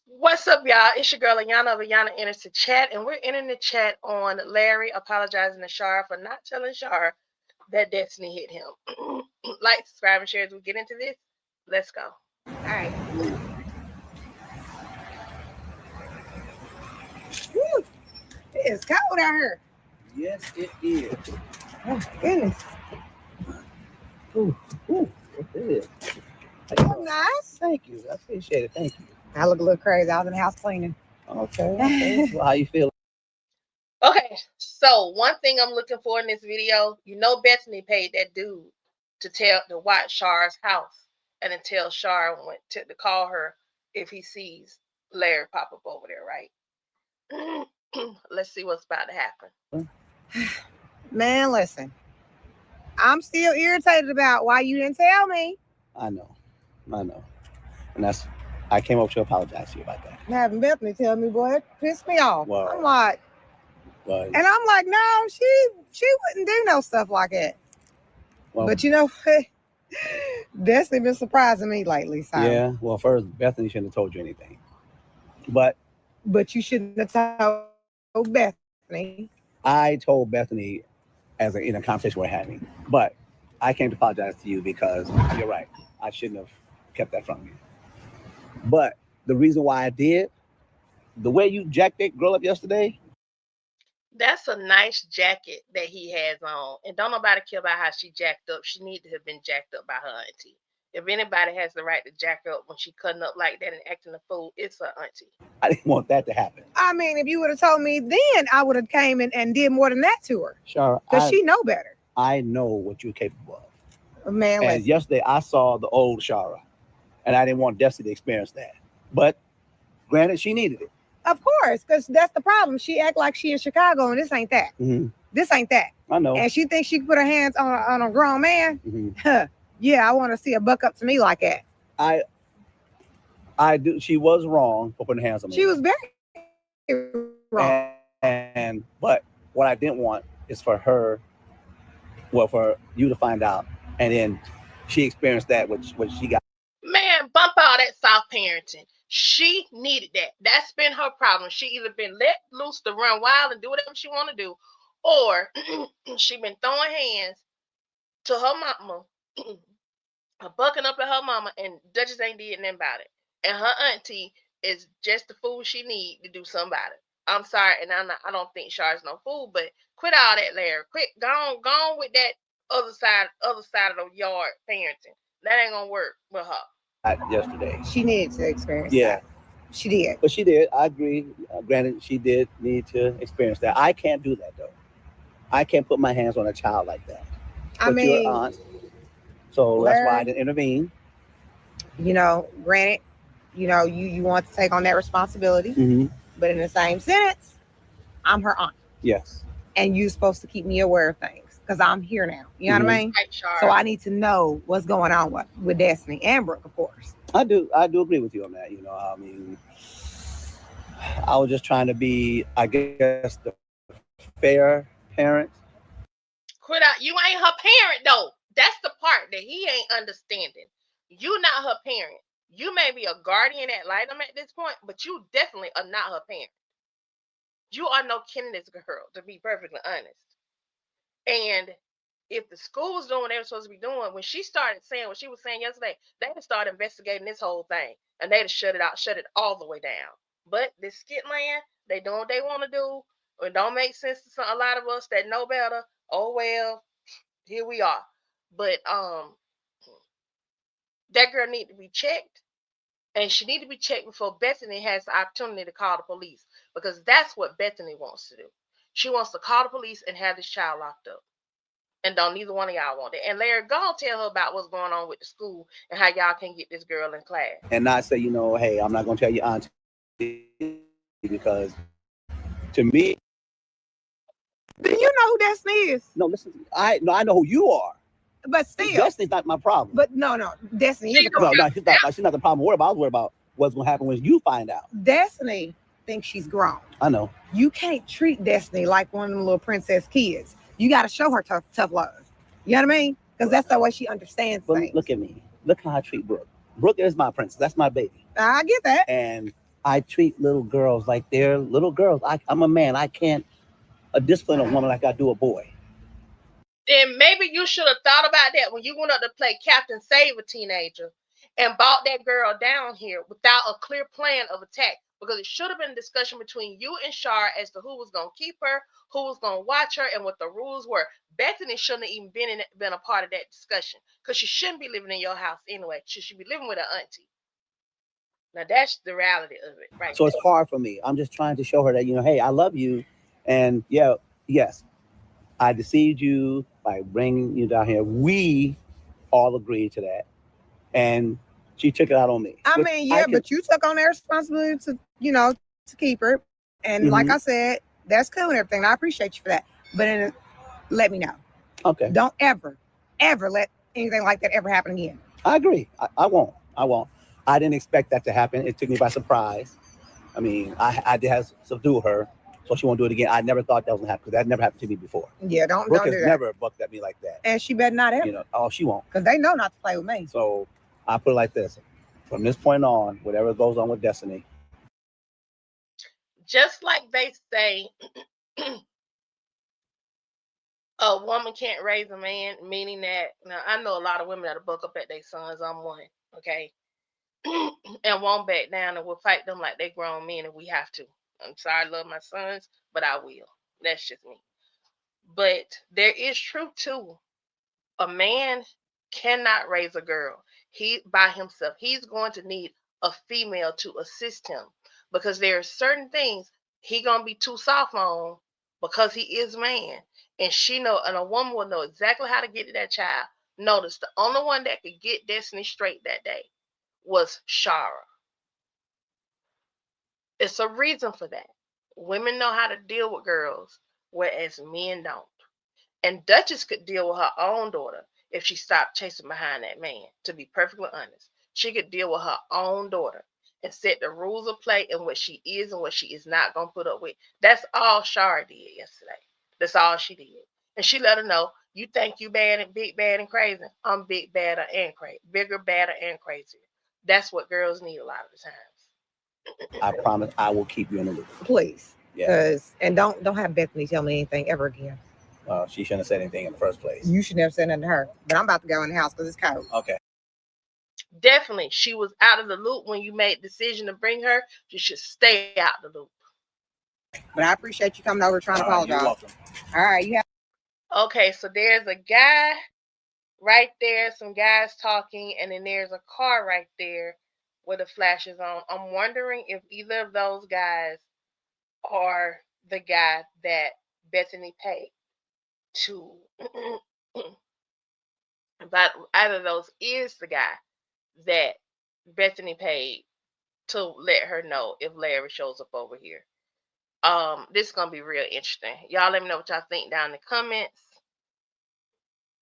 What's up, y'all? It's your girl Ayana of Ayana Enters the Chat, and we're entering the chat on Larry apologizing to Sharra for not telling Sharra that Destiny hit him. Like, subscribe, and share as we get into this. Let's go. All right. Woo, it is cold out here. Yes, it is. Oh, goodness. Ooh, it is. That's nice. Thank you. I appreciate it. Thank you. I look a little crazy. I was in the house cleaning. Okay. So how you feel? Okay, so one thing I'm looking for in this video, Bethany paid that dude to watch Shar's house and then tell Shar to call her if he sees Larry pop up over there, right? Let's see what's about to happen. Man, listen. I'm still irritated about why you didn't tell me. I know. And I came up to apologize to you about that. Having Bethany tell me, boy, it pissed me off. Well, I'm like, and I'm like, no, she wouldn't do no stuff like that. Well, but you know what? Destiny been surprising me lately. So. Yeah, well, first, Bethany shouldn't have told you anything. But you shouldn't have told Bethany. I told Bethany in a conversation we're having. But I came to apologize to you because you're right. I shouldn't have kept that from you. But the reason why I did, the way you jacked that girl up yesterday. That's a nice jacket that he has on. And don't nobody care about how she jacked up. She needed to have been jacked up by her auntie. If anybody has the right to jack her up when she cutting up like that and acting a fool, it's her auntie. I didn't want that to happen. I mean, if you would have told me then, I would have came and did more than that to her. Sure. Because she know better. I know what you're capable of. Man, and yesterday I saw the old Sharra, and I didn't want Destiny to experience that. But granted, she needed it. Of course, because that's the problem. She act like she in Chicago, and this ain't that. Mm-hmm. This ain't that. I know. And she thinks she can put her hands on a grown man. Mm-hmm. Yeah, I want to see a buck up to me like that. I do. She was wrong for putting hands on me. She was very wrong. But what I didn't want is for you to find out, and then she experienced that, which she got. Man, bump all that soft parenting. She needed that. That's been her problem. She either been let loose to run wild and do whatever she want to do, or she been throwing hands to her mama, bucking up at her mama, and Duchess ain't did nothing about it. And her auntie is just the fool she need to do something about it. I'm sorry, and I don't think Shar's no fool, but quit all that, Larry. Quit, go on with that other side of the yard parenting. That ain't gonna work with her. Yesterday, she needed to experience that. She did. But she did. I agree. Granted, she did need to experience that. I can't do that, though. I can't put my hands on a child like that. I mean, your aunt. So Larry, that's why I didn't intervene. Granted, you want to take on that responsibility. Mm-hmm. But in the same sentence, I'm her aunt. Yes. And you're supposed to keep me aware of things because I'm here now. You know what I mean? Right, sure. So I need to know what's going on with Destiny and Brooke, of course. I do agree with you on that. I mean, I was just trying to be, I guess, the fair parent. Quit out. You ain't her parent, though. That's the part that he ain't understanding. You not her parent. You may be a guardian ad litem at this point, but you definitely are not her parent. You are no kindergarten girl, to be perfectly honest. And if the school was doing what they were supposed to be doing, when she started saying what she was saying yesterday, they'd have started investigating this whole thing, and they'd have shut it all the way down. But this skit land, they doing what they want to do. It don't make sense to a lot of us that know better. Oh well, here we are. But that girl need to be checked. And she need to be checked before Bethany has the opportunity to call the police, because that's what Bethany wants to do. She wants to call the police and have this child locked up. And don't neither one of y'all want it. And Larry, go and tell her about what's going on with the school and how y'all can get this girl in class. And not say, hey, I'm not going to tell your auntie, because to me. Do you know who Destiny is? No, listen, I know who you are. But still, Destiny's not my problem. But no, Destiny is the problem. No, she's not the problem. I was worried about what's going to happen when you find out. Destiny thinks she's grown. I know. You can't treat Destiny like one of them little princess kids. You got to show her tough love. You know what I mean? Because that's the way she understands things. Look at me. Look how I treat Brooke. Brooke is my princess. That's my baby. I get that. And I treat little girls like they're little girls. I'm a man. I can't discipline a woman like I do a boy. Then maybe you should have thought about that when you went up to play Captain Save a Teenager and brought that girl down here without a clear plan of attack. Because it should have been a discussion between you and Sharra as to who was going to keep her, who was going to watch her, and what the rules were. Bethany shouldn't have even been a part of that discussion because she shouldn't be living in your house anyway. She should be living with her auntie. Now that's the reality of it, right? So it's hard for me. I'm just trying to show her that, hey, I love you. And yeah, yes, I deceived you by bringing you down here. We all agreed to that. And she took it out on me. I mean, yeah, but you took on that responsibility to, to keep her. And like I said, that's cool and everything. I appreciate you for that. But let me know. Okay. Don't ever let anything like that ever happen again. I agree. I won't. I won't. I didn't expect that to happen. It took me by surprise. I mean, I did have to subdue her, so she won't do it again. I never thought that was gonna happen because that never happened to me before. Yeah, Brooke don't has do that. never bucked at me like that. And she better not ever. Oh, she won't. Because they know not to play with me. So I put it like this: from this point on, whatever goes on with Destiny. Just like they say, a woman can't raise a man, meaning that now I know a lot of women that'll buck up at their sons. I'm one, okay, and won't back down, and we'll fight them like they grown men if we have to. I'm sorry, I love my sons, but I will. That's just me. But there is truth too. A man cannot raise a girl he by himself. He's going to need a female to assist him because there are certain things he gonna be too soft on because he is man, and a woman will know exactly how to get to that child. Notice the only one that could get Destiny straight that day was Sharra. It's a reason for that. Women know how to deal with girls, whereas men don't. And Duchess could deal with her own daughter if she stopped chasing behind that man, to be perfectly honest. She could deal with her own daughter and set the rules of play and what she is and what she is not going to put up with. That's all Sharra did yesterday. That's all she did. And she let her know, you think you bad and big, bad, and crazy. I'm big, badder, and crazy. Bigger, badder, and crazier. That's what girls need a lot of the times. I promise I will keep you in the loop. Please. Yeah. And don't have Bethany tell me anything ever again. She shouldn't have said anything in the first place. You should never say nothing to her. But I'm about to go in the house because it's cold. Okay. Definitely, she was out of the loop when you made the decision to bring her. You should stay out the loop. But I appreciate you coming over trying to apologize. You're welcome. All right, you have. Okay, so there's a guy right there, some guys talking, and then there's a car right there with the flashes on. I'm wondering if either of those guys are the guy that Bethany paid to. But either of those is the guy that Bethany paid to let her know if Larry shows up over here. This is gonna be real interesting. Y'all let me know what y'all think down in the comments.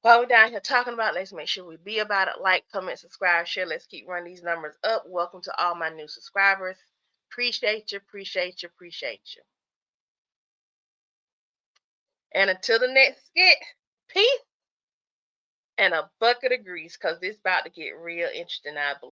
While we're down here talking about, let's make sure we be about it. Like, comment, subscribe, share. Let's keep running these numbers up. Welcome to all my new subscribers. Appreciate you, appreciate you, appreciate you. And until the next skit, peace and a bucket of grease, because this about to get real interesting, I believe.